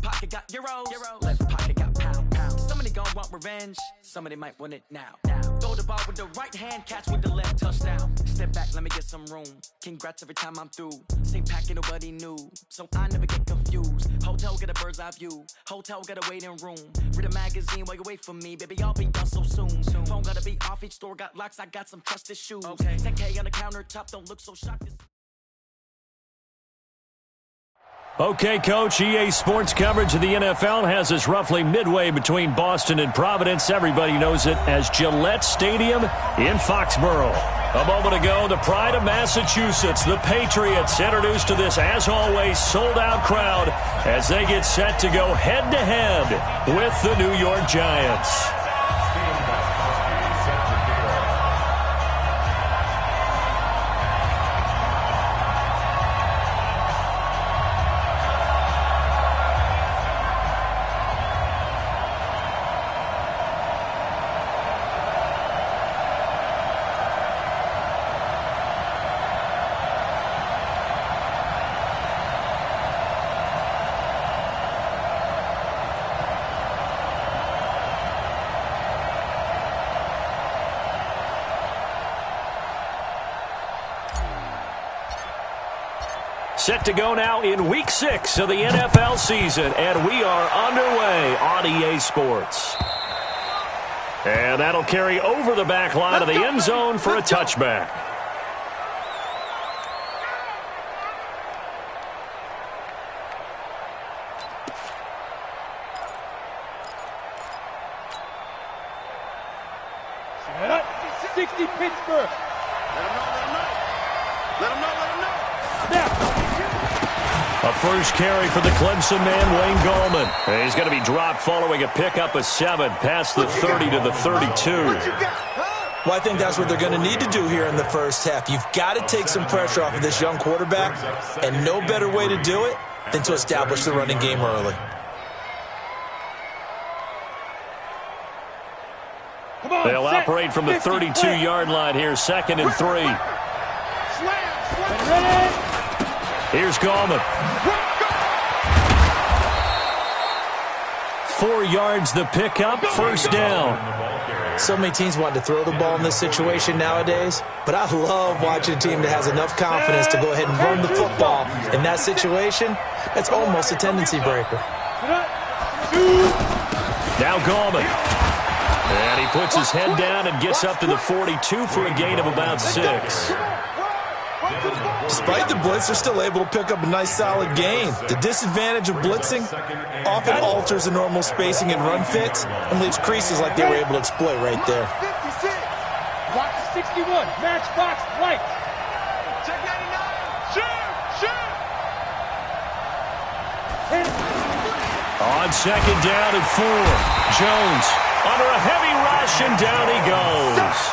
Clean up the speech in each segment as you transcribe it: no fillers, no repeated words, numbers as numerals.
pocket got euros. Left pocket got pound. Somebody gon' want revenge. Somebody might want it now. Throw the ball with the right hand, catch with the left, touchdown. Step back, let me get some room. Congrats every time I'm through. Same packet, nobody knew, so I never get confused. Hotel get a bird's eye view. Hotel get a waiting room. Read a magazine while you wait for me, baby. I'll be done so soon. Phone gotta be off. Each store got locks. I got some trusted shoes. 10K on the countertop. Don't look so shocked. Okay, Coach, EA Sports coverage of the NFL has us roughly midway between Boston and Providence. Everybody knows it as Gillette Stadium in Foxborough. A moment ago, the pride of Massachusetts, the Patriots, introduced to this, as always, sold-out crowd as they get set to go head-to-head with the New York Giants. Set to go now in Week 6 of the NFL season, and we are underway on EA Sports. And that'll carry over the back line of the end zone for a touchback. Set up, 60 Pittsburgh. Let him know. A first carry for the Clemson man, Wayne Gallman. And he's going to be dropped following a pickup of 7 past the 30 to the 32. Well, I think that's what they're going to need to do here in the first half. You've got to take some pressure off of this young quarterback, and no better way to do it than to establish the running game early. They'll operate from the 32-yard line here, 2nd and 3. Here's Gallman. 4 yards the pickup, first down. So many teams want to throw the ball in this situation nowadays, but I love watching a team that has enough confidence to go ahead and run the football. In that situation, that's almost a tendency breaker. Now Gallman. And he puts his head down and gets up to the 42 for a gain of about 6. Despite the blitz, they're still able to pick up a nice, solid gain. The disadvantage of blitzing often alters the normal spacing and run fits and leaves creases like they were able to exploit right there. Block 61, matchbox white. Check 99, shoot. On 2nd down and 4, Jones under a heavy rush, and down he goes.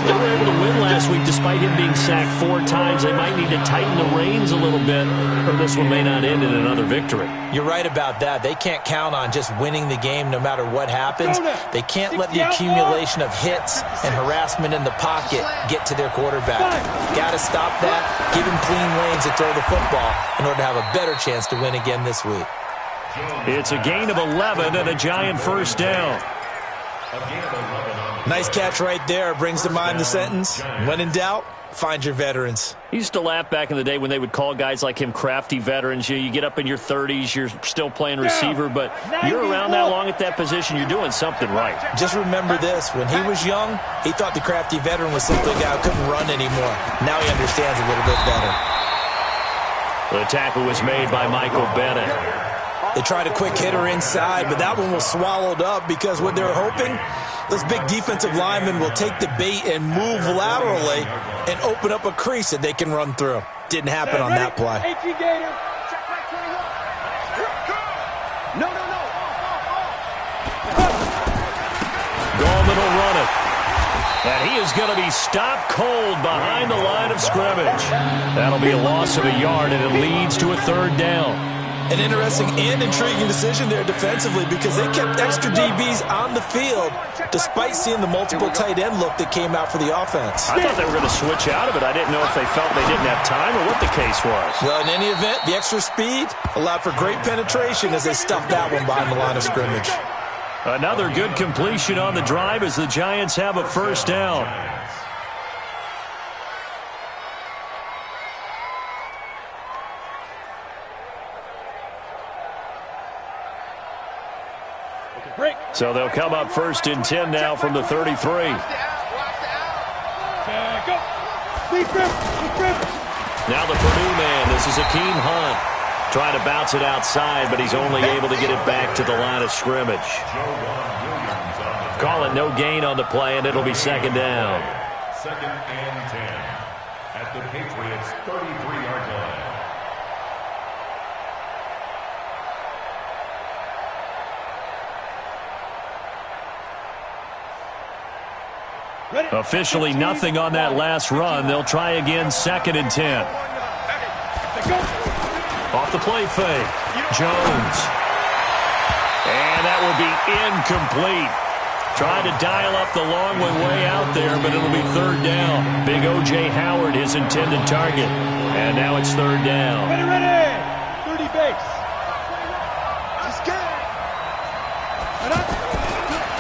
They were able to win last week despite him being sacked 4 times. They might need to tighten the reins a little bit, or this one may not end in another victory. You're right about that. They can't count on just winning the game no matter what happens. They can't let the accumulation of hits and harassment in the pocket get to their quarterback. Got to stop that, give him clean lanes to throw the football in order to have a better chance to win again this week. It's a gain of 11 and a Giant first down. Nice catch right there. Brings to mind the sentence, when in doubt, find your veterans. I used to laugh back in the day when they would call guys like him crafty veterans. You get up in your 30s, you're still playing receiver, but you're around that long at that position, you're doing something right. Just remember this. When he was young, he thought the crafty veteran was simply a guy who couldn't run anymore. Now he understands a little bit better. The tackle was made by Michael Bennett. They tried a quick hitter inside, but that one was swallowed up because what they're hoping, those big defensive linemen will take the bait and move laterally and open up a crease that they can run through. Didn't happen on that play. Gallman will run it. And he is going to be stopped cold behind the line of scrimmage. That'll be a loss of a yard, and it leads to a 3rd down. An interesting and intriguing decision there defensively because they kept extra DBs on the field despite seeing the multiple tight end look that came out for the offense. I thought they were going to switch out of it. I didn't know if they felt they didn't have time or what the case was. Well, in any event, the extra speed allowed for great penetration as they stuffed that one behind the line of scrimmage. Another good completion on the drive as the Giants have a first down. So they'll come up 1st and 10 now from the 33. Now the Purdue man. This is Akeem Hunt. Trying to bounce it outside, but he's only able to get it back to the line of scrimmage. Call it no gain on the play, and it'll be 2nd down. 2nd and 10 at the Patriots' 33-yard line. Officially nothing on that last run. They'll try again 2nd and 10. Off the play fake. Jones. And that will be incomplete. Trying to dial up the long one way out there, but it'll be 3rd down. Big O.J. Howard, his intended target. And now it's 3rd down. Ready. 30 base.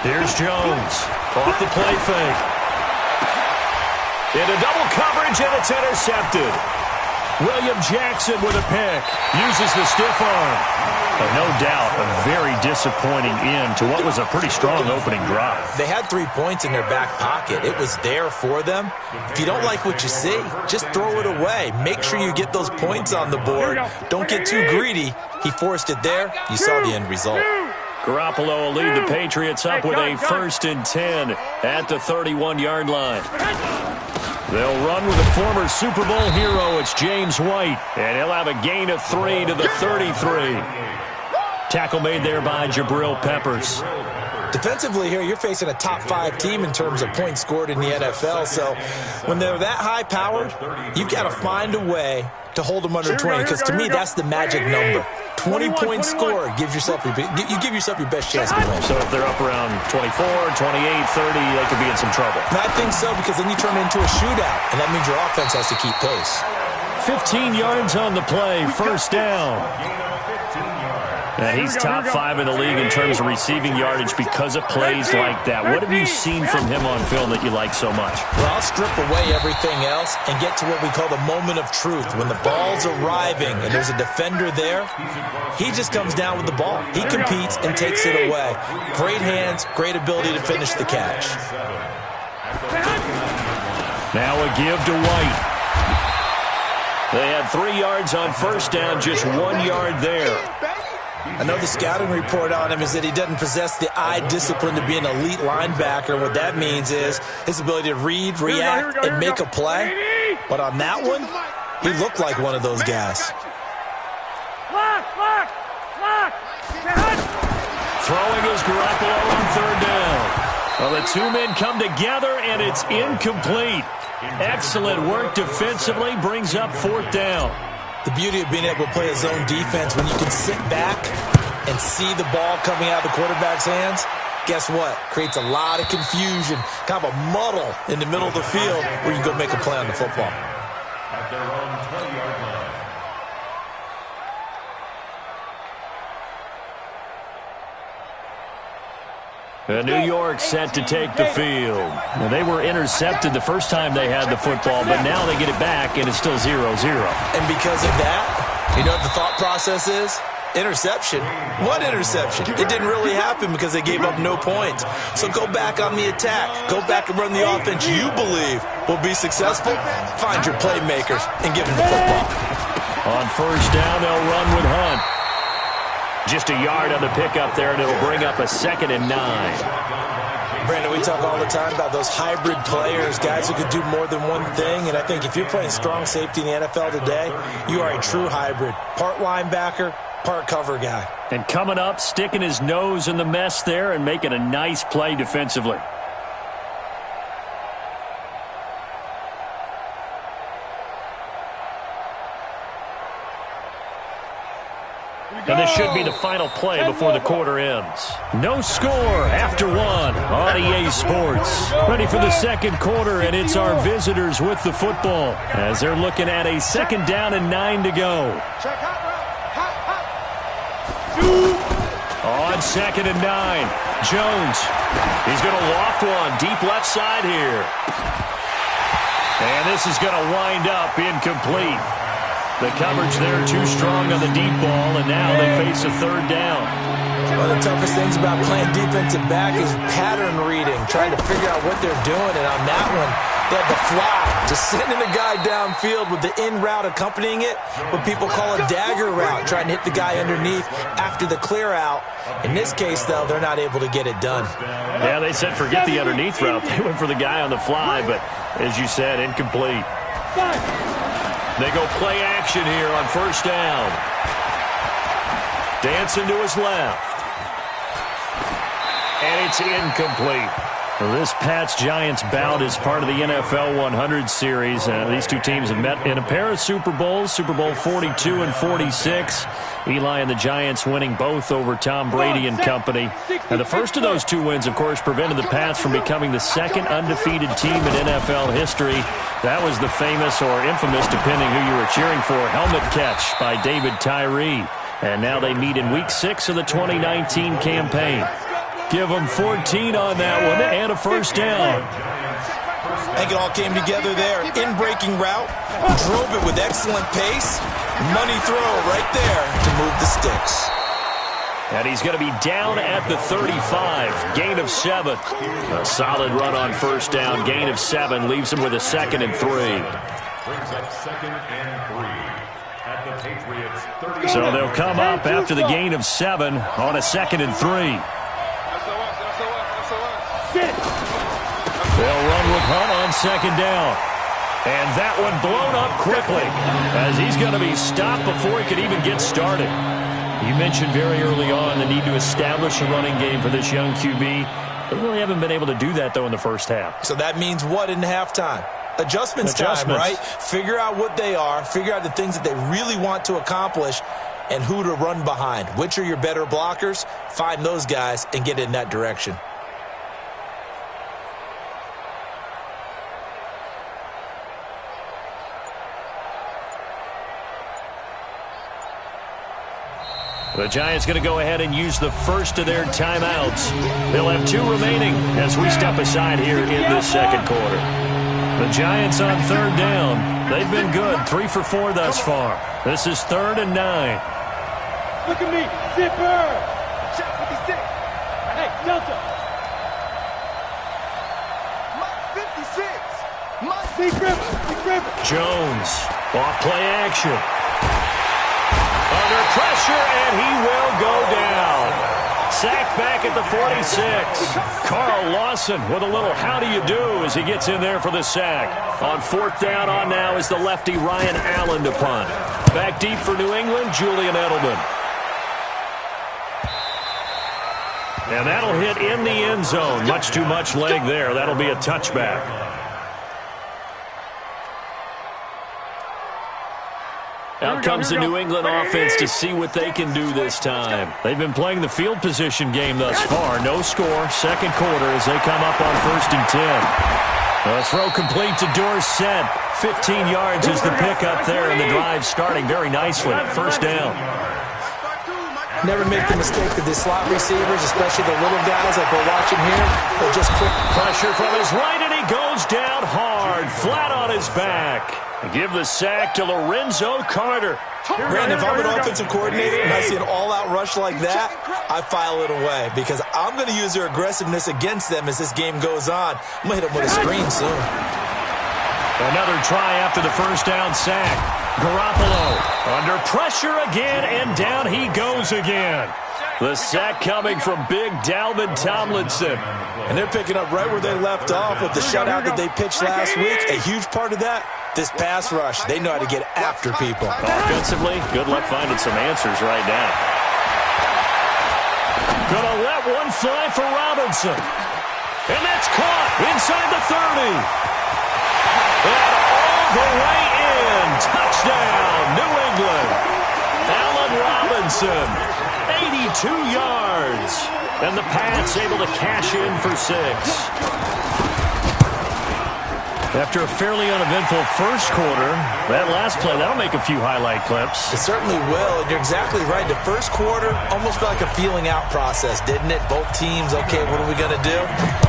Here's Jones. Off the play fake. Into double coverage, and it's intercepted. William Jackson with a pick. Uses the stiff arm. But no doubt, a very disappointing end to what was a pretty strong opening drive. They had 3 points in their back pocket. It was there for them. If you don't like what you see, just throw it away. Make sure you get those points on the board. Don't get too greedy. He forced it there. You saw the end result. Garoppolo will lead the Patriots up with a 1st and 10 at the 31-yard line. They'll run with a former Super Bowl hero. It's James White, and he'll have a gain of 3 to the 33. Tackle made there by Jabril Peppers. Defensively here, you're facing a top 5 team in terms of points scored in the NFL. So when they're that high-powered, you've got to find a way to hold them under 20, because to me, that's the magic number. 20 points scored gives yourself your best chance to win. So if they're up around 24, 28, 30, they could be in some trouble. And I think so, because then you turn it into a shootout, and that means your offense has to keep pace. 15 yards on the play, 1st down. And he's top 5 in the league in terms of receiving yardage because of plays like that. What have you seen from him on film that you like so much? Well, I'll strip away everything else and get to what we call the moment of truth. When the ball's arriving and there's a defender there, he just comes down with the ball. He competes and takes it away. Great hands, great ability to finish the catch. Now a give to White. They had 3 yards on 1st down, just 1 yard there. I know the scouting report on him is that he doesn't possess the eye discipline to be an elite linebacker. What that means is his ability to read, react, and make a play. But on that one, he looked like one of those guys. Throwing is Garoppolo on 3rd down. Well, the 2 men come together, and it's incomplete. Excellent work defensively, brings up 4th down. The beauty of being able to play a zone defense when you can sit back and see the ball coming out of the quarterback's hands, guess what? Creates a lot of confusion, kind of a muddle in the middle of the field where you can go make a play on the football. At their own 20-yard line. New York set to take the field. Well, they were intercepted the first time they had the football, but now they get it back, and it's still 0-0. And because of that, you know what the thought process is? Interception. What interception? It didn't really happen because they gave up no points. So go back on the attack. Go back and run the offense you believe will be successful. Find your playmakers and give them the football. On 1st down, they'll run with Hunt. Just a yard on the pickup there, and it'll bring up a 2nd and 9. Brandon, we talk all the time about those hybrid players, guys who could do more than one thing. And I think if you're playing strong safety in the NFL today, you are a true hybrid. Part linebacker, part cover guy. And coming up, sticking his nose in the mess there and making a nice play defensively. And this should be the final play before the quarter ends. No score after one on EA Sports. Ready for the second quarter, and it's our visitors with the football as they're looking at a 2nd down and 9 to go. On 2nd and 9, Jones. He's going to loft one deep left side here. And this is going to wind up incomplete. The coverage there too strong on the deep ball, and now they face a 3rd down. One of the toughest things about playing defensive back is pattern reading, trying to figure out what they're doing. And on that one, they had the fly, just sending a guy downfield with the in route accompanying it, what people call a dagger route, trying to hit the guy underneath after the clear out. In this case, though, they're not able to get it done. Yeah, they said forget the underneath route. They went for the guy on the fly, but as you said, incomplete. They go play action here on 1st down. Dancing to his left. And it's incomplete. Well, this Pats-Giants bout is part of the NFL 100 series. These two teams have met in a pair of Super Bowls, Super Bowl 42 and 46. Eli and the Giants winning both over Tom Brady and company. And the first of those 2 wins, of course, prevented the Pats from becoming the 2nd undefeated team in NFL history. That was the famous or infamous, depending who you were cheering for, helmet catch by David Tyree. And now they meet in Week 6 of the 2019 campaign. Give them 14 on that one and a 1st down. I think it all came together there. In-breaking route, drove it with excellent pace. Money throw right there to move the sticks. And he's going to be down at the 35. Gain of 7. A solid run on 1st down. Gain of 7 leaves him with a 2nd and 3. Brings up 2nd and 3 at the Patriots 30. So they'll come up after the gain of 7 on a 2nd and 3. They'll run with Hunt on 2nd down. And that one blown up quickly as he's going to be stopped before he could even get started. You mentioned very early on the need to establish a running game for this young QB. They really haven't been able to do that, though, in the first half. So that means what in halftime? Adjustments time, right? Figure out what they are, figure out the things that they really want to accomplish, and who to run behind. Which are your better blockers? Find those guys and get in that direction. The Giants going to go ahead and use the first of their timeouts. They'll have 2 remaining as we step aside here in this second quarter. The Giants on 3rd down. They've been good, 3 for 4 thus far. This is 3rd and 9. Look at me, zipper. Check 56. Hey, Delta. My 56. My Big River. Jones off play action. Under pressure, and he will go down. Sacked back at the 46. Carl Lawson with a little how do you do as he gets in there for the sack. On 4th down on now is the lefty Ryan Allen to punt. Back deep for New England, Julian Edelman. And that'll hit in the end zone. Much too much leg there. That'll be a touchback. Out comes the New England offense to see what they can do this time. They've been playing the field position game thus far. No score. Second quarter as they come up on 1st and 10. A throw complete to Dorsett. 15 yards is the pickup there, and the drive starting very nicely. 1st down. Never make the mistake of the slot receivers, especially the little guys like we're watching here. They're just quick. Pressure from his right, and he goes down hard, flat on his back. Give the sack to Lorenzo Carter. Brandon, if I'm an offensive coordinator and I see an all-out rush like that, I file it away because I'm going to use their aggressiveness against them as this game goes on. I'm going to hit them with a screen soon. Another try after the 1st down sack. Garoppolo under pressure again, and down he goes again. The sack coming from big Dalvin Tomlinson. And they're picking up right where they left off with the shutout that they pitched last week. A huge part of that, this pass rush. They know how to get after people. Offensively, good luck finding some answers right now. Gonna let one fly for Robinson. And that's caught inside the 30. And all the way in. Touchdown, New England. Allen Robinson, 82 yards. And the Pats able to cash in for 6. After a fairly uneventful first quarter, that last play, that'll make a few highlight clips. It certainly will, and you're exactly right. The first quarter almost felt like a feeling out process, didn't it? Both teams, okay, what are we going to do?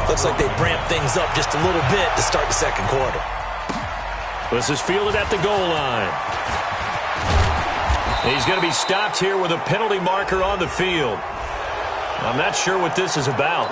Looks like they ramped things up just a little bit to start the second quarter. This is fielded at the goal line. He's going to be stopped here with a penalty marker on the field. I'm not sure what this is about.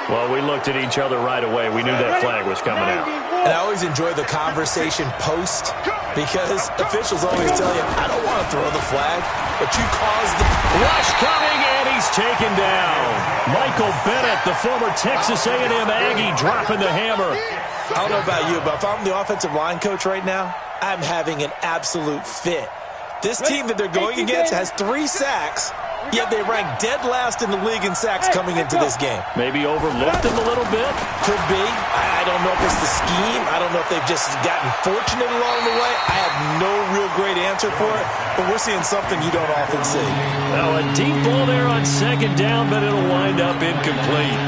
Well, we looked at each other right away. We knew that flag was coming out. And I always enjoy the conversation post because officials always tell you, I don't want to throw the flag, but you caused the... Rush coming, and he's taken down. Michael Bennett, the former Texas A&M Aggie, dropping the hammer. I don't know about you, but if I'm the offensive line coach right now, I'm having an absolute fit. This team that they're going against has 3 sacks, yet they rank dead last in the league in sacks coming into this game. Maybe overlooked them a little bit? Could be. I don't know if it's the scheme. I don't know if they've just gotten fortunate along the way. I have no real great answer for it, but we're seeing something you don't often see. Now, a deep ball there on second down, but it'll wind up incomplete.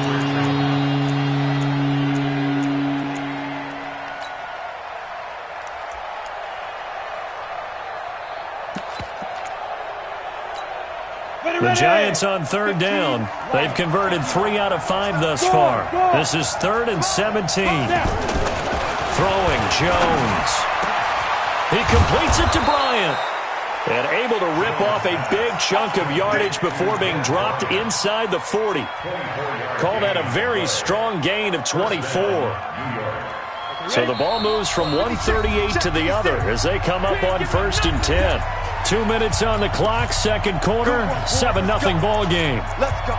The Giants on third down. They've converted 3 out of 5 thus far. This is 3rd and 17. Throwing Jones. He completes it to Bryant. And able to rip off a big chunk of yardage before being dropped inside the 40. Call that a very strong gain of 24. So the ball moves from 138 to the other as they come up on 1st and 10. 2 minutes on the clock, second quarter, 7-0 ball game. Let's go.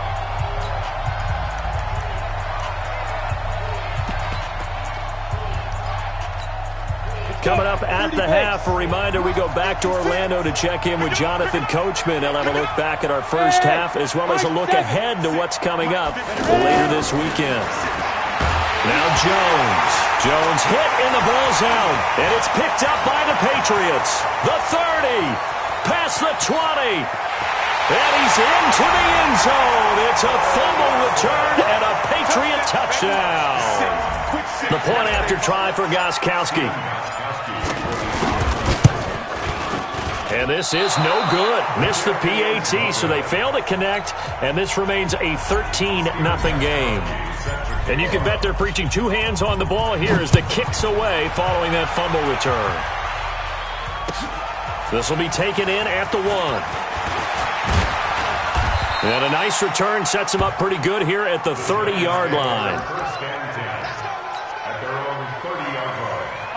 Coming up at the half, a reminder, we go back to Orlando to check in with Jonathan Coachman. He'll have a look back at our first half as well as a look ahead to what's coming up later this weekend. Now Jones. Jones hit in the ball zone, and it's picked up by the Patriots. The 30. Past the 20. And he's into the end zone. It's a fumble return and a Patriot touchdown. The point after try for Gostkowski. And this is no good. Missed the PAT, so they fail to connect, and this remains a 13-0 game. And you can bet they're preaching 2 hands on the ball here as the kick's away following that fumble return. This will be taken in at the 1. And a nice return sets him up pretty good here at the 30-yard line.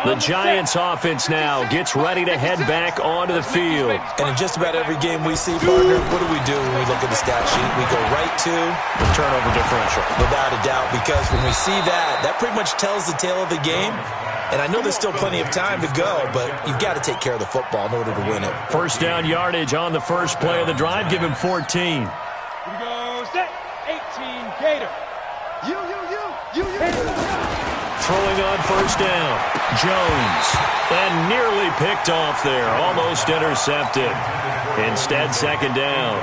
The Giants offense now gets ready to head back onto the field. And in just about every game we see, partner, what do we do when we look at the stat sheet? We go right to the turnover differential. Without a doubt, because when we see that, that pretty much tells the tale of the game. And I know there's still plenty of time to go, but you've got to take care of the football in order to win it. First down yardage on the first play of the drive. Give him 14. Here we go, set, 18, Gator. You. Throwing on first down. Jones. And nearly picked off there. Almost intercepted. Instead, second down.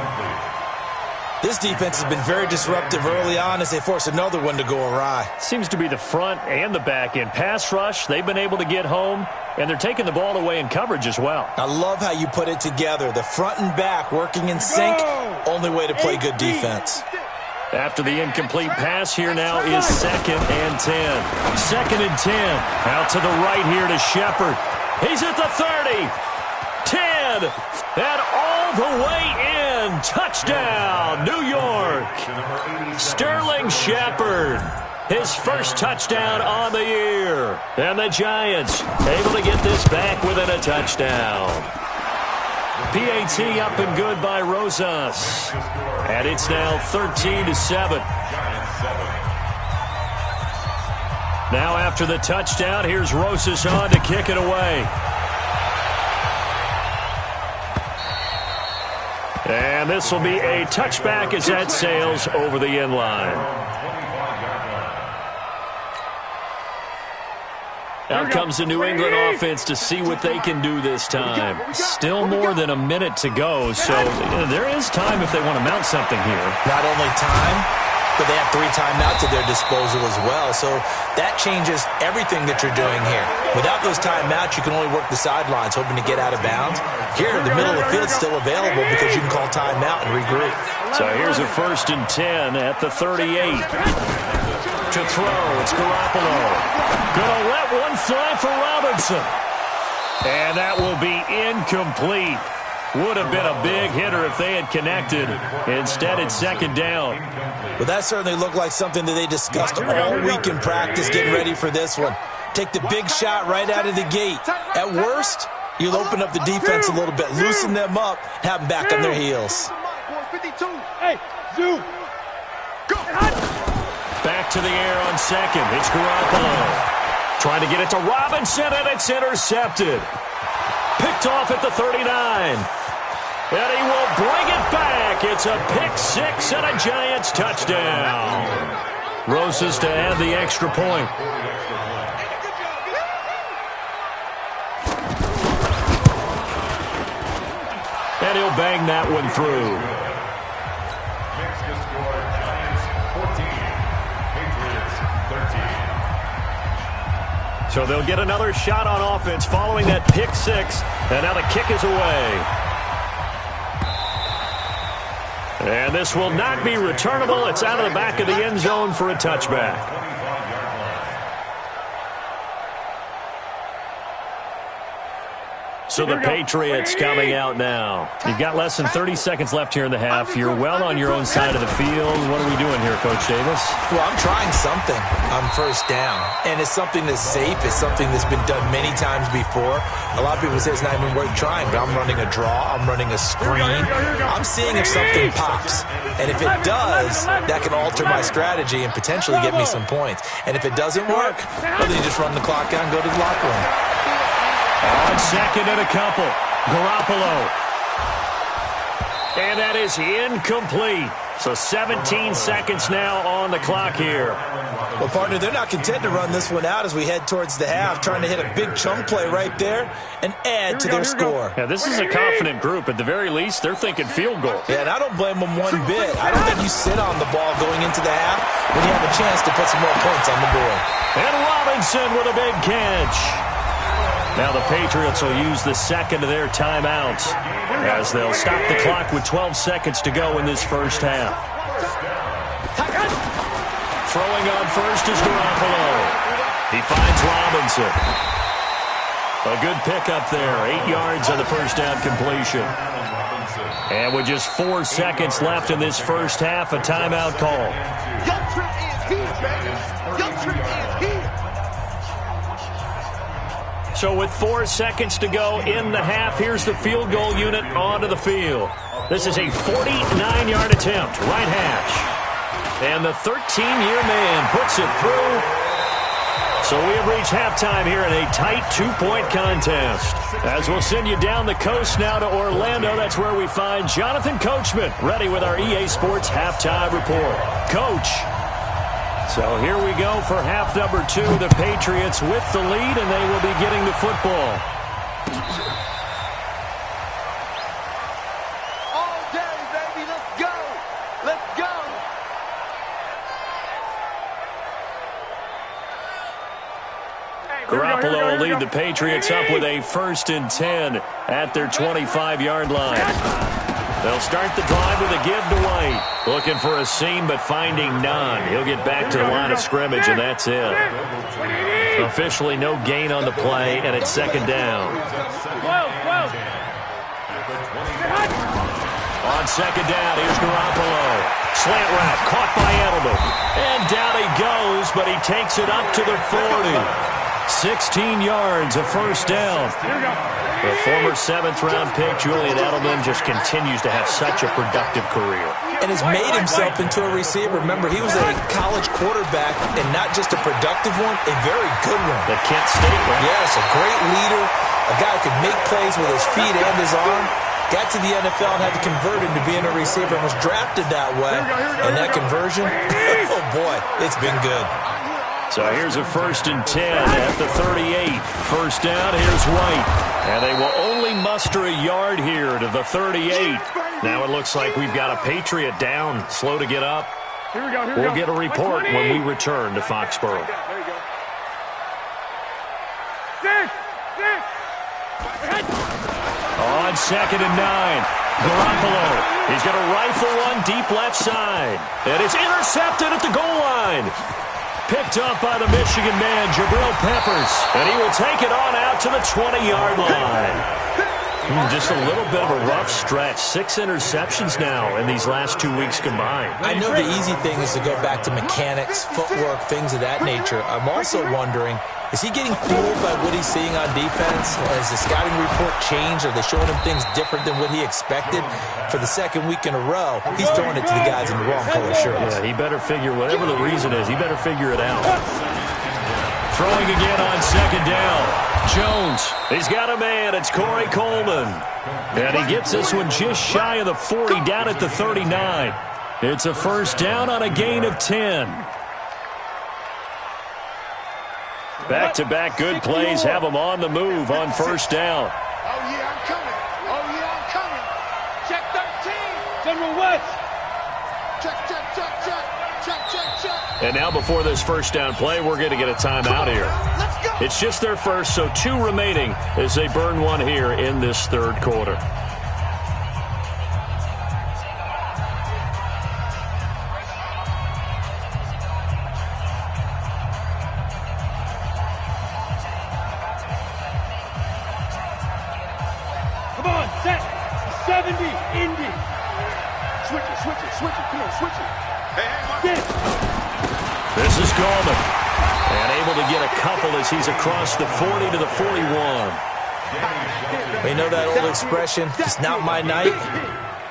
This defense has been very disruptive early on as they force another one to go awry. Seems to be the front and the back end. Pass rush, they've been able to get home, and they're taking the ball away in coverage as well. I love how you put it together. The front and back working in sync. Only way to play good defense. After the incomplete pass, here now is 2nd and 10. 2nd and 10. Out to the right here to Shepard. He's at the 30. 10. And all the way in. Touchdown, New York. Sterling Shepard. His first touchdown on the year. And the Giants able to get this back within a touchdown. PAT up and good by Rosas. And it's now 13-7. Now after the touchdown, here's Rosas on to kick it away. And this will be a touchback as that sails over the end line. Out comes the New England offense to see what they can do this time. Still more than a minute to go, so there is time if they want to mount something here. Not only time, but they have 3 timeouts at their disposal as well, so that changes everything that you're doing here. Without those timeouts, you can only work the sidelines, hoping to get out of bounds. Here, the middle of the field is still available because you can call timeout and regroup. So here's a 1st and 10 at the 38. To throw, it's Garoppolo. Gonna let one fly for Robinson. And that will be incomplete. Would have been a big hitter if they had connected. Instead, it's 2nd down. Well, that certainly looked like something that they discussed all week in practice, getting ready for this one. Take the big shot right out of the gate. At worst, you'll open up the defense a little bit, loosen them up, have them back on their heels. Hey, Zoo. Go. Back to the air on 2nd. It's Garoppolo. Trying to get it to Robinson, and it's intercepted. Picked off at the 39. And he will bring it back. It's a pick 6 and a Giants touchdown. Roses to add the extra point. And he'll bang that one through. So they'll get another shot on offense following that pick 6. And now the kick is away. And this will not be returnable. It's out of the back of the end zone for a touchback. So the Patriots coming out now. You've got less than 30 seconds left here in the half. You're well on your own side of the field. What are we doing here, Coach Davis? Well, I'm trying something on 1st down. And it's something that's safe. It's something that's been done many times before. A lot of people say it's not even worth trying, but I'm running a draw. I'm running a screen. I'm seeing if something pops. And if it does, that can alter my strategy and potentially get me some points. And if it doesn't work, well, then you just run the clock out and go to the locker room. On 2nd and a couple. Garoppolo. And that is incomplete. So 17 seconds now on the clock here. Well, partner, they're not content to run this one out as we head towards the half, trying to hit a big chunk play right there and add to their score. Yeah, this is a confident group. At the very least, they're thinking field goal. Yeah, and I don't blame them one bit. I don't think you sit on the ball going into the half when you have a chance to put some more points on the board. And Robinson with a big catch. Now the Patriots will use the 2nd of their timeouts as they'll stop the clock with 12 seconds to go in this first half. Throwing on 1st is Garoppolo. He finds Robinson. A good pickup there. 8 yards on the first down completion. And with just 4 seconds left in this first half, a timeout call. Your trip is here, baby. Your trip is here. So with 4 seconds to go in the half, here's the field goal unit onto the field. This is a 49-yard attempt, right hash. And the 13-year man puts it through. So we have reached halftime here in a tight 2-point contest. As we'll send you down the coast now to Orlando, that's where we find Jonathan Coachman, ready with our EA Sports halftime report. Coach. So here we go for half number 2. The Patriots with the lead, and they will be getting the football. All day, baby. Let's go. Let's go. Garoppolo will lead the Patriots up with a 1st and 10 at their 25-yard line. They'll start the drive with a give to White. Looking for a seam, but finding none. He'll get back to the line of scrimmage, and that's it. Officially no gain on the play, and it's 2nd down. On 2nd down, here's Garoppolo. Slant route, caught by Edelman. And down he goes, but he takes it up to the 40. 16 yards, a first down. The former 7th-round pick, Julian Edelman, just continues to have such a productive career. And has made himself into a receiver. Remember, he was a college quarterback, and not just a productive one, a very good one. The Kent State, right? Yes, a great leader, a guy who could make plays with his feet and his arm. Got to the NFL and had to convert into being a receiver and was drafted that way. And that conversion, oh boy, it's been good. So here's a 1st and 10 at the 38. First down, here's White. And they will only muster a yard here to the 38. Now it looks like we've got a Patriot down, slow to get up. We'll get a report when we return to Foxborough. On 2nd and 9, Garoppolo. He's going to rifle one deep left side. And it's intercepted at the goal line. Picked up by the Michigan man, Jabril Peppers. And he will take it on out to the 20-yard line. Just a little bit of a rough stretch. 6 interceptions now in these last 2 weeks combined. I know the easy thing is to go back to mechanics, footwork, things of that nature. I'm also wondering, is he getting fooled by what he's seeing on defense? Has the scouting report changed? Are they showing him things different than what he expected? For the 2nd week in a row, he's throwing it to the guys in the wrong color shirts. Yeah, he better figure, whatever the reason is, he better figure it out. Throwing again on 2nd down. Jones, he's got a man. It's Corey Coleman. And he gets this one just shy of the 40, down at the 39. It's a 1st down on a gain of 10. Back-to-back good plays have them on the move on 1st down. Oh, yeah, I'm coming. Oh, yeah, I'm coming. Check 13. General West. Check, check, check, check. Check, check, check. And now before this 1st down play, we're going to get a timeout here. Let's go. It's just their first, so 2 remaining as they burn one here in this 3rd quarter. Come on, set. 70, Indy. Switch it, switch it, switch it. Come on, switch it. Hey, This is Coleman. And able to get a couple as he's across the 40 to the 41. You know that old expression, it's not my night?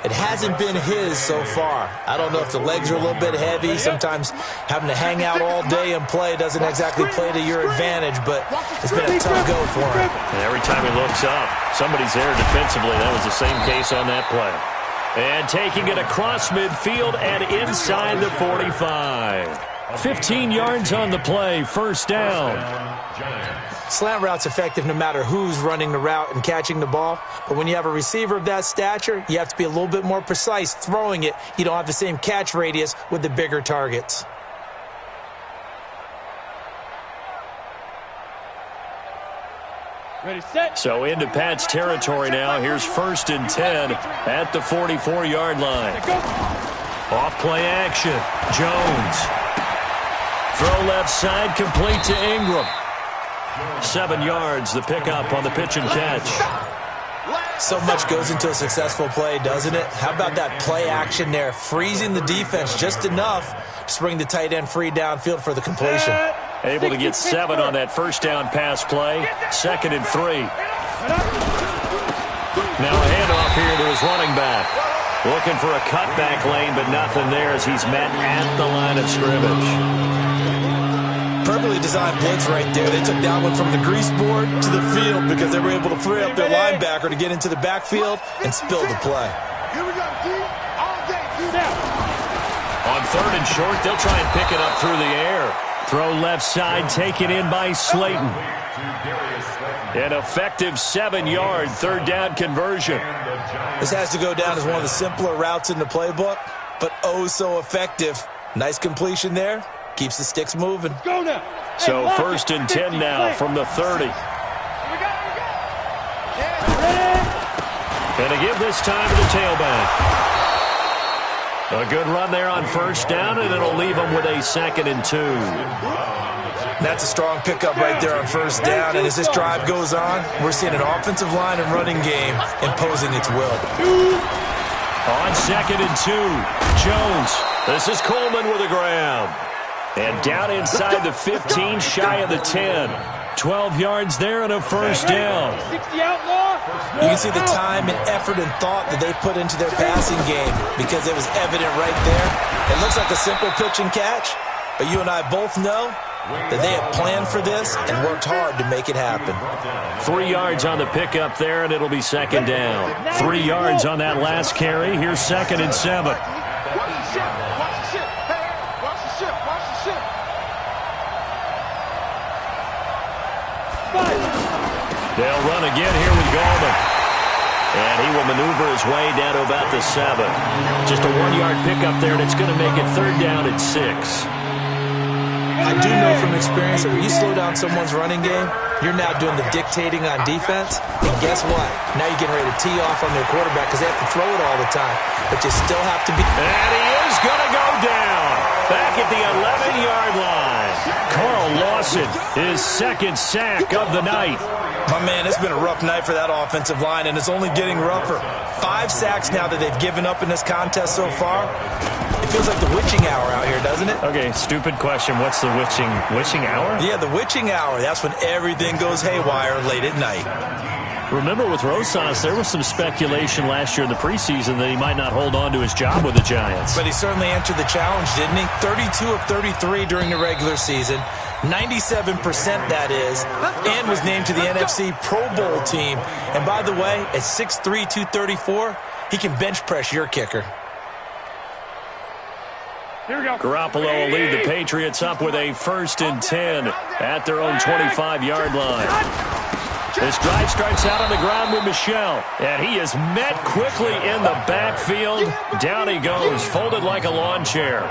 It hasn't been his so far. I don't know if the legs are a little bit heavy. Sometimes having to hang out all day and play doesn't exactly play to your advantage, but it's been a tough go for him. And every time he looks up, somebody's there defensively. That was the same case on that play. And taking it across midfield and inside the 45. 15 yards on the play, 1st down. Slant route's effective no matter who's running the route and catching the ball. But when you have a receiver of that stature, you have to be a little bit more precise throwing it. You don't have the same catch radius with the bigger targets. ready, set. So into Pat's territory now. Here's 1st and 10 at the 44-yard line. Off play action. Jones. Throw left side, complete to Ingram. 7 yards, the pickup on the pitch and catch. So much goes into a successful play, doesn't it? How about that play action there? Freezing the defense just enough to bring the tight end free downfield for the completion. Able to get 7 on that 1st down pass play. 2nd and 3. Now a handoff here to his running back. Looking for a cutback lane, but nothing there as he's met at the line of scrimmage. Perfectly designed blitz right there. They took that one from the grease board to the field because they were able to free up their linebacker to get into the backfield and spill the play. Here we go, D. All day, D now. On 3rd and short, they'll try and pick it up through the air. Throw left side, taken in by Slayton. An effective 7-yard 3rd down conversion. This has to go down as one of the simpler routes in the playbook, but oh so effective. Nice completion there. Keeps the sticks moving. Go now. So 1st and 10 now from the 30. And to give this time to the tailback. A good run there on 1st down, and it'll leave them with a 2nd and 2. That's a strong pickup right there on 1st down, and as this drive goes on, we're seeing an offensive line and running game imposing its will. On 2nd and 2, Jones. This is Coleman with a grab. And down inside the 15, shy of the 10. 12 yards there and a 1st down. 60 outlaw. You can see the time and effort and thought that they put into their passing game because it was evident right there. It looks like a simple pitch and catch, but you and I both know that they have planned for this and worked hard to make it happen. 3 yards on the pickup there, and it'll be 2nd down. 3 yards on that last carry. Here's 2nd and 7. They'll run again here with Gallman. And he will maneuver his way down to about the 7. Just a 1-yard pickup there, and it's going to make it 3rd down and 6. I do know from experience that when you slow down someone's running game, you're now doing the dictating on defense. And guess what? Now you're getting ready to tee off on their quarterback because they have to throw it all the time. But you still have to be... And he is going to go down. Back at the 11-yard line. Carl Lawson, his 2nd sack of the night. My man, it's been a rough night for that offensive line, and it's only getting rougher. 5 sacks now that they've given up in this contest so far. It feels like the witching hour out here, doesn't it? Okay, stupid question. What's the witching hour? Yeah, the witching hour. That's when everything goes haywire late at night. Remember with Rosas, there was some speculation last year in the preseason that he might not hold on to his job with the Giants. But he certainly answered the challenge, didn't he? 32 of 33 during the regular season. 97% that is, and was named to the NFC Pro Bowl team. And by the way, at 6'3", 234, he can bench press your kicker. Here we go. Garoppolo will lead the Patriots up with a 1st and 10 at their own 25-yard line. This drive starts out on the ground with Michel, and he is met quickly in the backfield. Down he goes, folded like a lawn chair.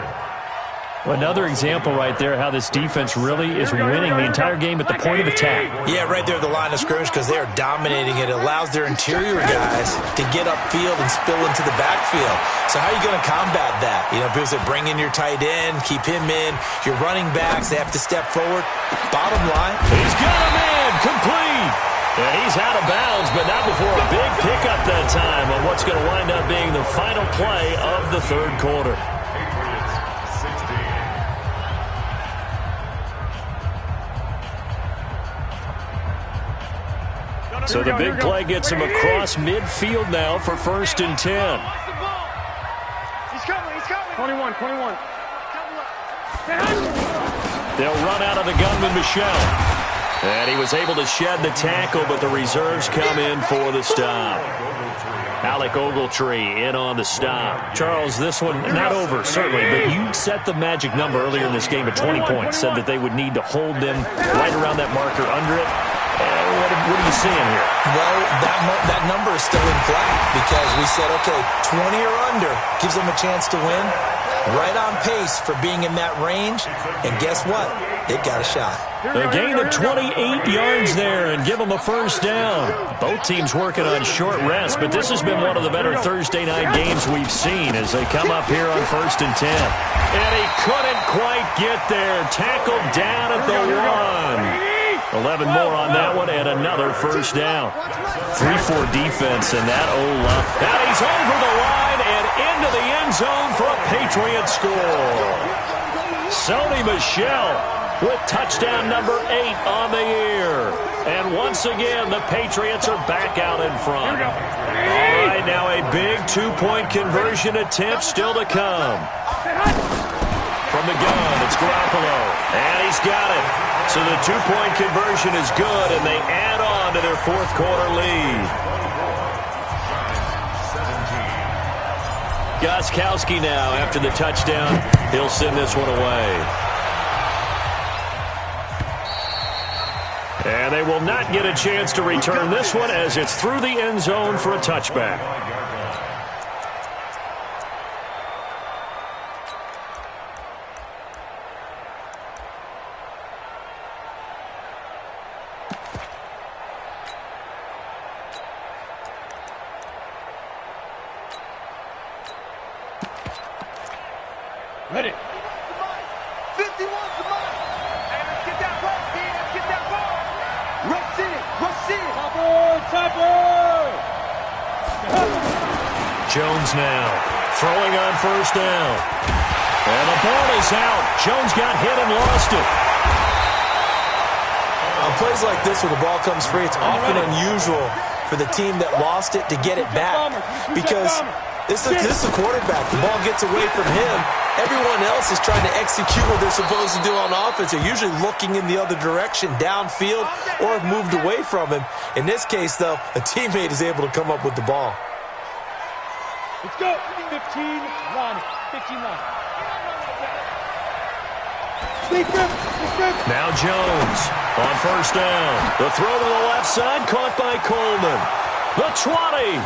Another example right there how this defense really is winning the entire game at the point of attack. Yeah, right there at the line of scrimmage because they are dominating it. It allows their interior guys to get upfield and spill into the backfield. So how are you going to combat that? You know, people say bring in your tight end, keep him in. Your running backs, they have to step forward. Bottom line. He's got a man, complete. And he's out of bounds, but not before a big pickup that time on what's going to wind up being the final play of the 3rd quarter. So the big play gets him across midfield now for 1st and 10. He's coming. 21. They'll run out of the gunman, Michel. And he was able to shed the tackle, but the reserves come in for the stop. Alec Ogletree in on the stop. Charles, this one not over, certainly, but you set the magic number earlier in this game at 20 points, said that they would need to hold them right around that marker under it. What are you seeing here? Well, that number is still in play because we said, okay, 20 or under gives them a chance to win. Right on pace for being in that range. And guess what? They've got a shot. A gain of 28 yards there and give them a 1st down. Both teams working on short rest, but this has been one of the better Thursday night games we've seen as they come up here on 1st and 10. And he couldn't quite get there. Tackled down at the 1. 11 more on that one and another 1st down. 3-4 defense in that O-line. Now he's over the line and into the end zone for a Patriot score. Sony Michel with touchdown number 8 on the year. And once again, the Patriots are back out in front. All right, now a big 2-point conversion attempt still to come. From the gun, it's Garoppolo. And he's got it. So the 2-point conversion is good, and they add on to their 4th quarter lead. Gostkowski now, after the touchdown, he'll send this one away. And they will not get a chance to return this one as it's through the end zone for a touchback. Ready. 51 to mine. Hey, let's get that ball, D. Let's get that ball. Rush in. Topper. Jones now throwing on 1st down. And the ball is out. Jones got hit and lost it. On plays like this where the ball comes free, it's often unusual for the team that lost it to get it back because this is the quarterback. The ball gets away from him. Everyone else is trying to execute what they're supposed to do on offense. They're usually looking in the other direction, downfield, or have moved away from him. In this case, though, a teammate is able to come up with the ball. Let's go. 15-1. Now Jones on first down. The throw to the left side, caught by Coleman. The 20,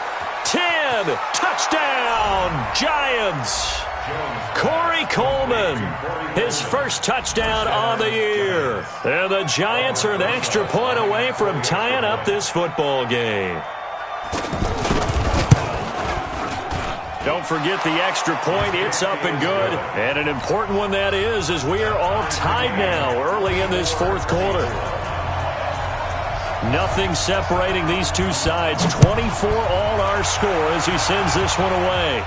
10, touchdown, Giants. Corey Coleman, his first touchdown on the year. And the Giants are an extra point away from tying up this football game. Don't forget the extra point. It's up and good. And an important one that is, as we are all tied now early in this fourth quarter. Nothing separating these two sides. 24 all our score as he sends this one away.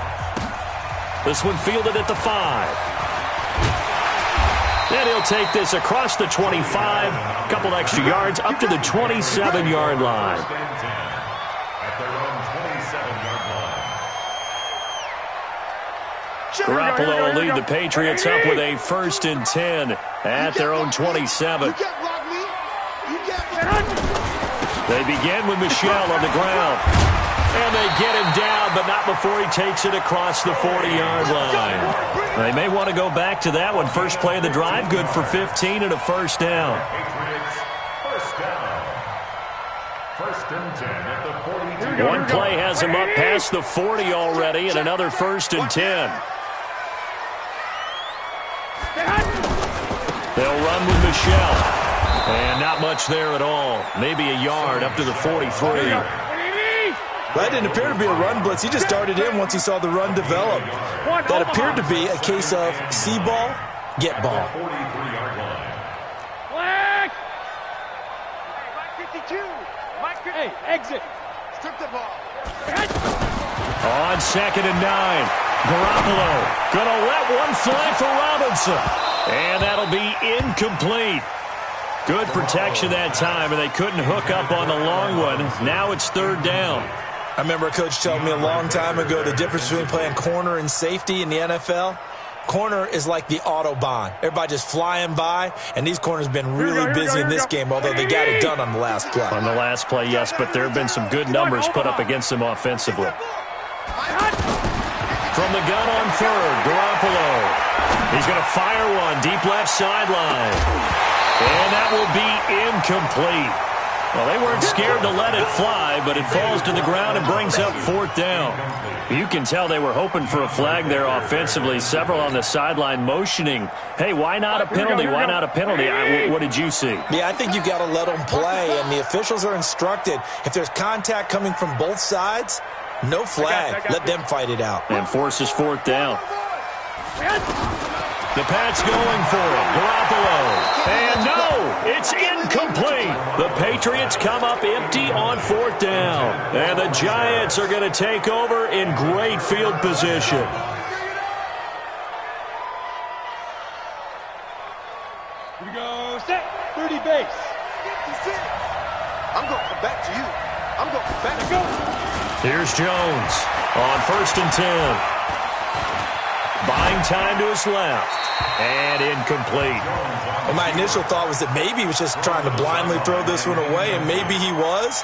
This one fielded at the 5. And he'll take this across the 25. A couple extra yards up to the 27-yard line. Garoppolo will lead the Patriots up with a 1st and 10 at their own 27. They begin with Michel on the ground. And they get him down, but not before he takes it across the 40-yard line. They may want to go back to that one. First play of the drive, good for 15 and a first down. First and 10 at the 42. One play has him up past the 40 already, and another 1st and 10. They'll run with Michel. And not much there at all. Maybe a yard up to the 43. That didn't appear to be a run blitz. He just darted in once he saw the run develop. That appeared to be a case of see ball, get ball. 43-yard line. Hey, exit. Strip the ball. On 2nd and 9. Garoppolo gonna let one fly for Robinson. And that'll be incomplete. Good protection that time, and they couldn't hook up on the long one. Now it's 3rd down. I remember a coach telling me a long time ago the difference between playing corner and safety in the NFL. Corner is like the Autobahn. Everybody just flying by, and these corners have been really busy in this game, although they got it done on the last play. On the last play, yes, but there have been some good numbers put up against them offensively. From the gun on 3rd, Garoppolo. He's going to fire one deep left sideline. And that will be incomplete. Well, they weren't scared to let it fly, but it falls to the ground and brings up 4th down. You can tell they were hoping for a flag there offensively. Several on the sideline motioning, hey, why not a penalty? Why not a penalty? What did you see? Yeah, I think you got to let them play, and the officials are instructed. If there's contact coming from both sides, no flag. Let them fight it out. And forces 4th down. The Pats going for it. Garoppolo. And no, it's incomplete. The Patriots come up empty on 4th down. And the Giants are going to take over in great field position. Here we go, set, 30 base. I'm going to come back to you. I'm going to come back to you. Here's Jones on 1st and 10. Buying time to his left. And incomplete. Well, my initial thought was that maybe he was just trying to blindly throw this one away, and maybe he was.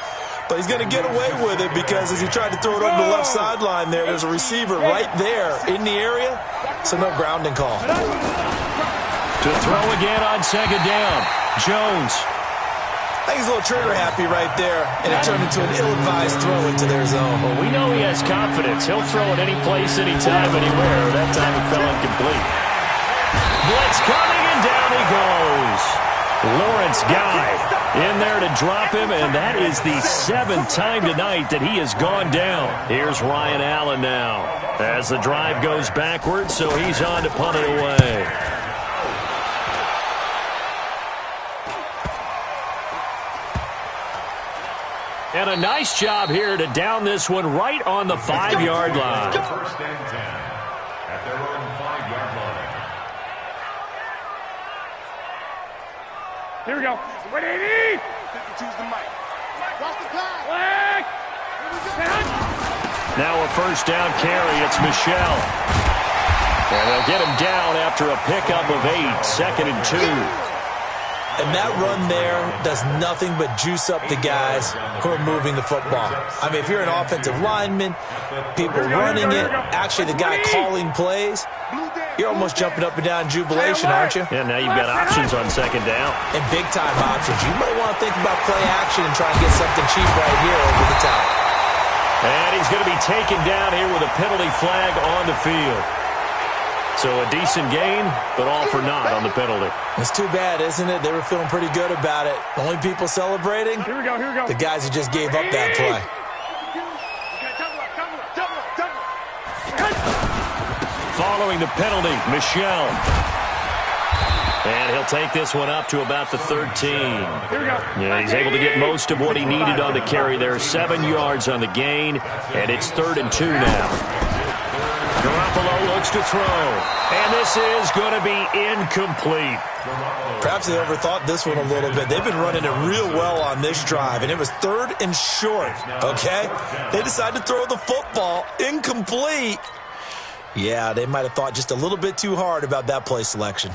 But he's going to get away with it because as he tried to throw it over the left sideline there's a receiver right there in the area, so no grounding call. To throw again on 2nd down. Jones. I think he's a little trigger happy right there, and it turned into an ill-advised throw into their zone. Well, we know he has confidence. He'll throw it any place, anytime, anywhere. That time it fell incomplete. Blitz coming, and down he goes. Lawrence Guy in there to drop him, and that is the 7th time tonight that he has gone down. Here's Ryan Allen now as the drive goes backwards, so he's on to punt it away. And a nice job here to down this one right on the 5-yard line. 1st and 10 at their own 5-yard line. Here we go. 180. 52's the mic. Watch the clock. Flag. Now a 1st down carry. It's Michel. And they'll get him down after a pickup of 8. 2nd and 2. And that run there does nothing but juice up the guys who are moving the football. I mean, if you're an offensive lineman, people running it, actually the guy calling plays, you're almost jumping up and down in jubilation, aren't you? Yeah, now you've got options on second down. And big-time options. You might want to think about play action and try and get something cheap right here over the top. And he's going to be taken down here with a penalty flag on the field. So a decent gain, but all for naught on the penalty. It's too bad, isn't it? They were feeling pretty good about it. The only people celebrating, Here we go. the guys who just gave up that play. Following the penalty, Michel. And he'll take this one up to about the 13. Here we go. Yeah, he's able to get most of what he needed on the carry there. 7 yards on the gain, and it's 3rd and 2 now. Garoppolo looks to throw, and this is going to be incomplete. Perhaps they overthought this one a little bit. They've been running it real well on this drive, and it was 3rd and short, okay? They decided to throw the football incomplete. Yeah, they might have thought just a little bit too hard about that play selection.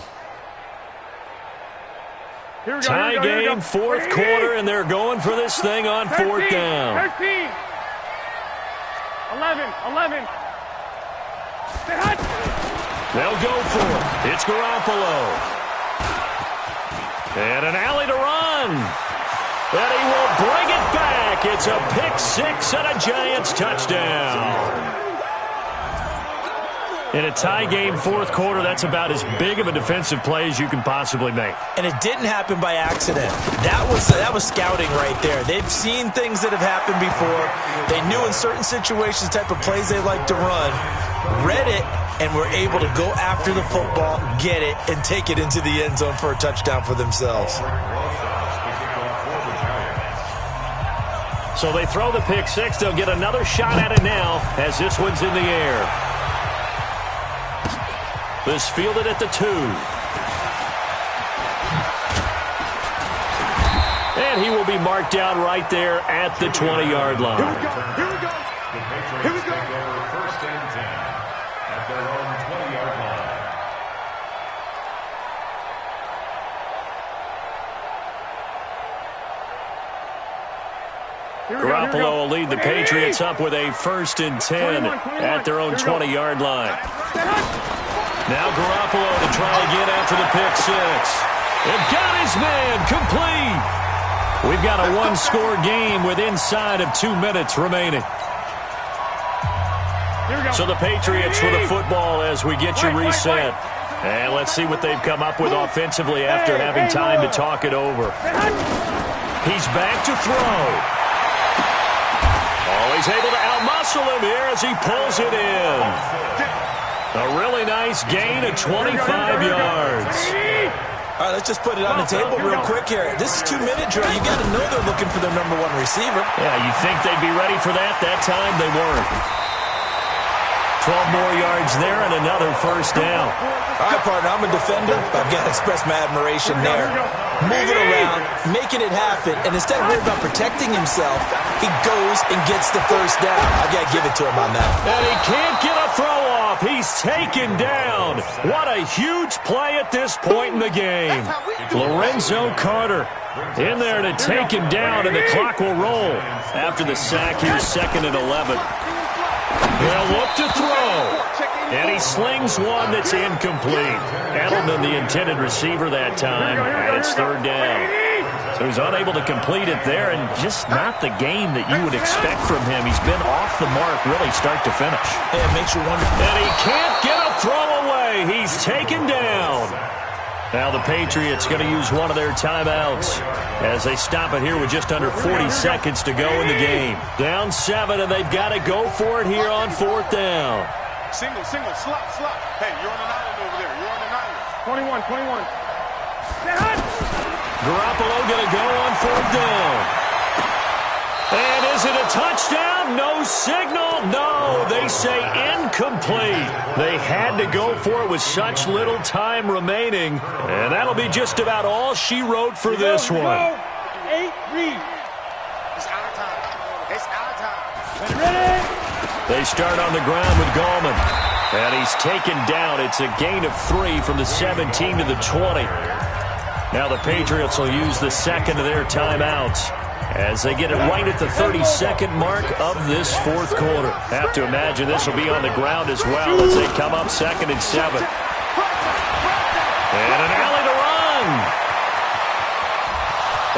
Here we go. Tie Here we go. game, 4th quarter, and they're going for this thing on 4th down. 13. 11. They'll go for it. It's Garoppolo. And an alley to run. And he will bring it back. It's a pick 6 and a Giants touchdown. In a tie game, 4th quarter, that's about as big of a defensive play as you can possibly make. And it didn't happen by accident. That was scouting right there. They've seen things that have happened before. They knew in certain situations the type of plays they like to run, read it, and were able to go after the football, get it, and take it into the end zone for a touchdown for themselves. So they throw the pick 6. They'll get another shot at it now as this one's in the air. This fielded at the 2. And he will be marked down right there at the 20-yard line. Here we go. Here we go. Take over 1st and 10 at their own 20-yard line. Garoppolo will lead the Patriots up with a 1st and 10 at their own 20-yard line. Now Garoppolo to try again after the pick 6. And got his man complete. We've got a one-score game with inside of 2 minutes remaining. So the Patriots with the football as we get you reset. And let's see what they've come up with offensively after having time to talk it over. He's back to throw. Oh, he's able to outmuscle him here as he pulls it in. A really nice gain of 25 yards. All right, let's just put it on the table real quick here. This is 2-minute drill. You got to know they're looking for their number 1 receiver. Yeah, you think they'd be ready for that? That time they weren't. 12 more yards there and another 1st down. All right, partner, I'm a defender. I've got to express my admiration there. Moving around, making it happen, and instead of worrying about protecting himself, he goes and gets the 1st down. I've got to give it to him on that. And he can't get a throw off. He's taken down. What a huge play at this point in the game. Lorenzo Carter in there to take him down, and the clock will roll after the sack. Here's 2nd and 11. They'll look to throw. And he slings one that's incomplete. Edelman, the intended receiver that time, and it's 3rd down. So he's unable to complete it there, and just not the game that you would expect from him. He's been off the mark really start to finish. Yeah, it makes you wonder. And he can't get a throw away. He's taken down. Now the Patriots going to use one of their timeouts as they stop it here with just under 40 seconds to go in the game. Down 7, and they've got to go for it here on 4th down. Single, slot. Hey, you're on an island over there. You're on an island. 21. Garoppolo going to go on 4th down. And is it a touchdown? No signal. No, they say incomplete. They had to go for it with such little time remaining. And that'll be just about all she wrote for this one. 8 read. It's our time. It's our time. Ready? They start on the ground with Gallman. And he's taken down. It's a gain of 3 from the 17 to the 20. Now the Patriots will use the second of their timeouts as they get it right at the 32nd mark of this fourth quarter. Have to imagine this will be on the ground as well as they come up 2nd and 7. And an alley to run.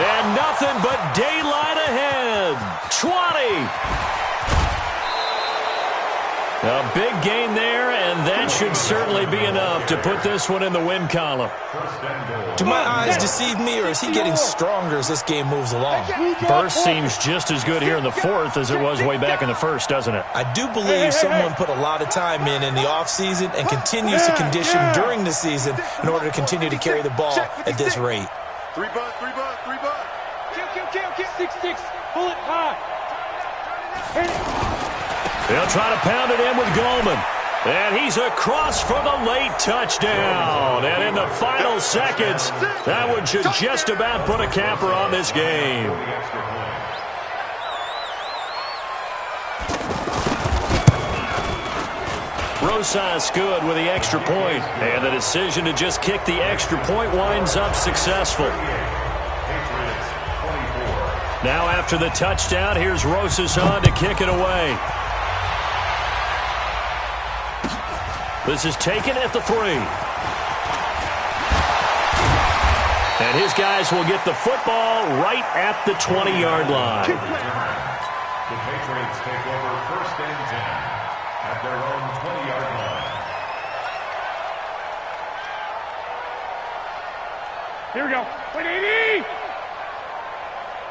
And nothing but daylight ahead. 20. A big gain there, and that should certainly be enough to put this one in the win column. Do my eyes deceive me, or is he getting stronger as this game moves along? Burst seems just as good here in the fourth as it was way back in the first, doesn't it? I do believe someone put a lot of time in the offseason and continues to condition during the season in order to continue to carry the ball at this rate. 3 bud, 3 bud, 3 bud. Kill. 6-6. Pull it high. Hit it. They'll try to pound it in with Goldman. And he's across for the late touchdown. And in the final seconds, that one should just about put a capper on this game. Rosas good with the extra point. And the decision to just kick the extra point winds up successful. Now after the touchdown, here's Rosas on to kick it away. This is taken at the 3. And his guys will get the football right at the 20-yard line. The Patriots take over 1st and 10 at their own 20-yard line. Here we go. 180.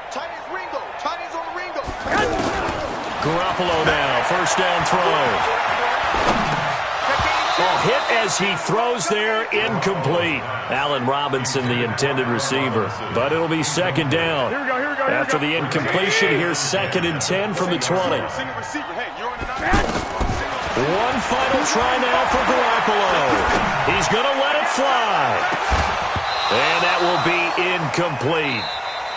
Tiny's Ringo. Tiny's on the Ringo. Garoppolo now, 1st down throw. Hit as he throws there, incomplete. Allen Robinson, the intended receiver. But it'll be 2nd down. After the incompletion, here's 2nd and 10 from the 20. One final try now for Garoppolo. He's going to let it fly. And that will be incomplete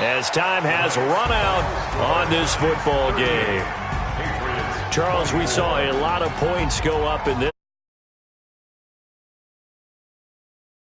as time has run out on this football game. Charles, we saw a lot of points go up in this.